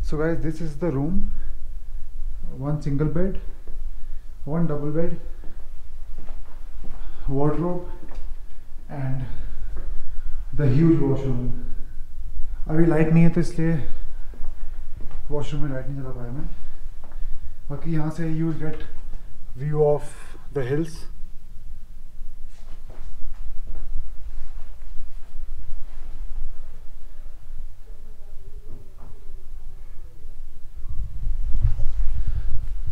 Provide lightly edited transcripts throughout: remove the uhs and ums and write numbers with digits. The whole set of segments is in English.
So guys, this is the room. One single bed, one double bed, wardrobe and the huge washroom. अभी light नहीं है तो इसलिए washroom में light नहीं चला पाया मैं. बाकी यहाँ से you will get view of the hills.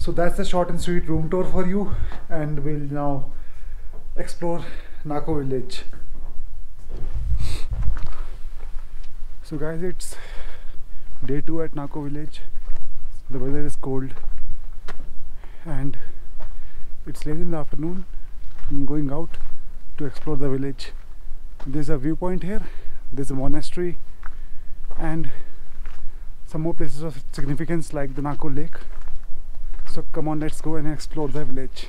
So that's the short and sweet room tour for you, and we'll now explore Nako village. So guys, it's day 2 at Nako village. The weather is cold and it's late in the afternoon. I'm going out to explore the village. There's a viewpoint here, there's a monastery and some more places of significance like the Nako lake. So come on, let's go and explore the village.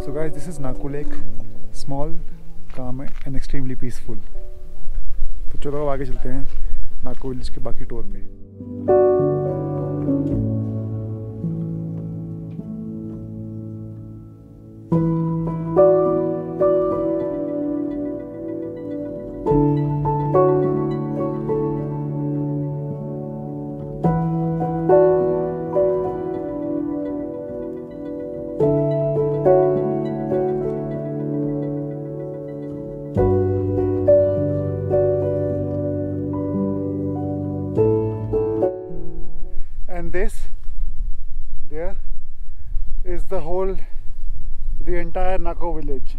So guys, this is Nako Lake, small, calm and extremely peaceful. तो चलो अब आगे चलते हैं नाको village के बाकी tour पे. This there is the entire Nako village.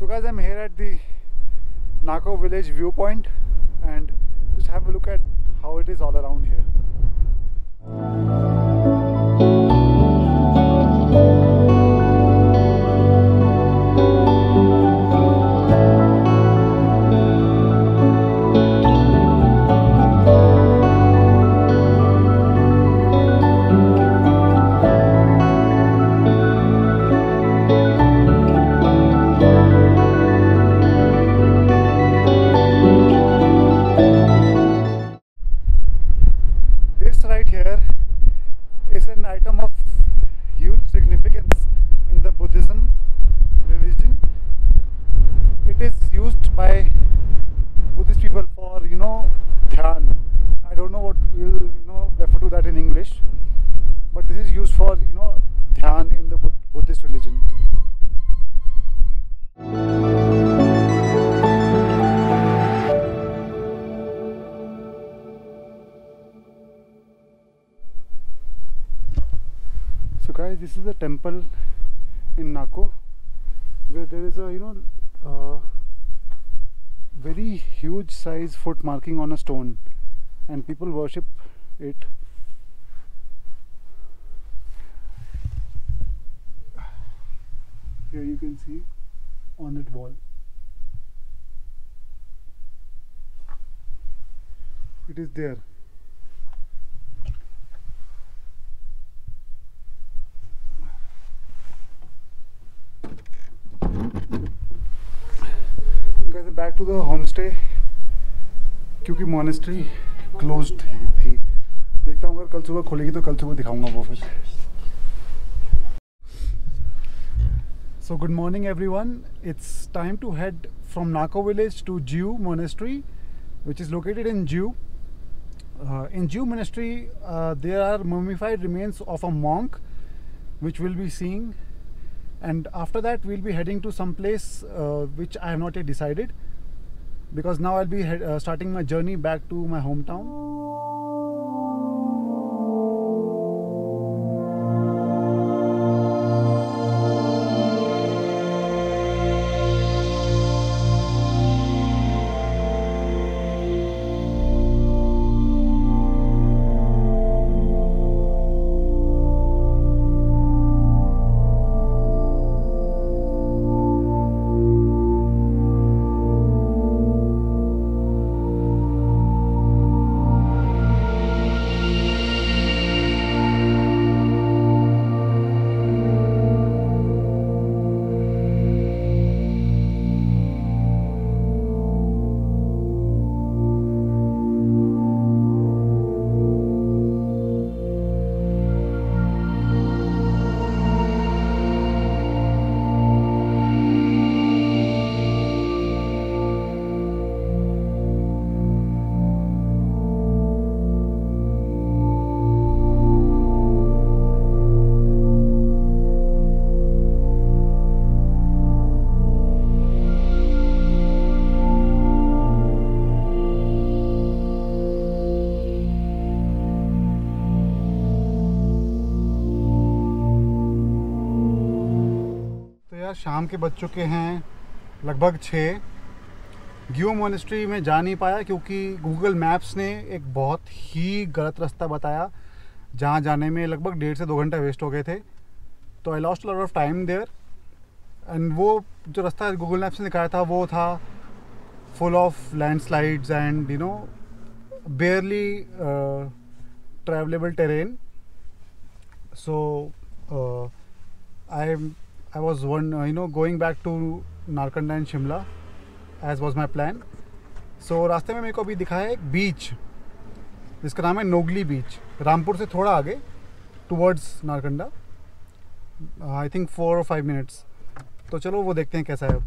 So guys, I'm here at the Nako village viewpoint and just have a look at how it is all around here. Right here is an item of huge significance in the Buddhism religion. It is used by Buddhist people for, dhyan. I don't know what we'll, refer to that in English, but this is used for, dhyan in the Buddhist religion. So guys, this is a temple in Nako where there is a very huge size foot marking on a stone. and people worship it. Here you can see on that wall. It is there. Guys, back to the homestay क्योंकि monastery closed थी. देखता हूँ अगर कल सुबह खुलेगी तो कल सुबह दिखाऊंगा वो फिर. So good morning everyone. It's time to head from Nako village to Jiu monastery, which is located in Jiu. In Jiu monastery there are mummified remains of a monk which we'll be seeing, and after that we'll be heading to some place which I have not yet decided, because now I'll be starting my journey back to my hometown. शाम के बज चुके हैं लगभग 6. जिउ monastery में जा नहीं पाया क्योंकि गूगल मैप्स ने एक बहुत ही गलत रास्ता बताया, जहाँ जाने में लगभग 1.5 से 2 घंटे वेस्ट हो गए थे. तो I lost lot of time there, and वो जो रास्ता गूगल मैप्स ने दिखाया था वो था full of landslides and you know barely travelable terrain. So I was going back to Narkanda and Shimla as was my plan. So रास्ते में मेरे को अभी दिखा है एक बीच जिसका नाम है नोगली बीच, रामपुर से थोड़ा आगे towards Narkanda, I think 4 or 5 minutes. तो चलो वो देखते हैं कैसा है.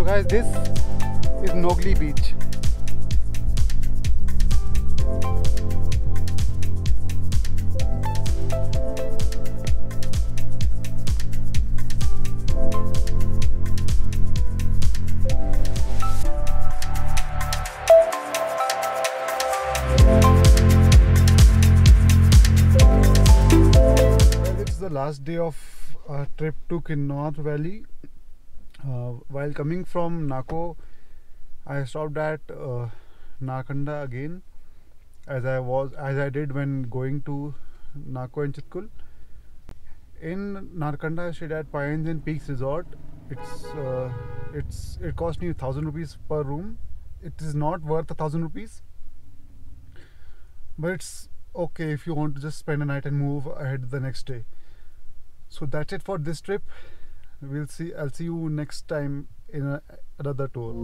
So guys, this is Nogli beach. This is the last day of our trip to Kinnaur Valley. While coming from Nako, I stopped at Narkanda again, as I did when going to Nako and Chitkul. In Narkanda, I stayed at Pines and Peaks Resort. It cost me 1,000 rupees per room. It is not worth 1,000 rupees, but it's okay if you want to just spend a night and move ahead the next day. So that's it for this trip. I'll see you next time in another tour.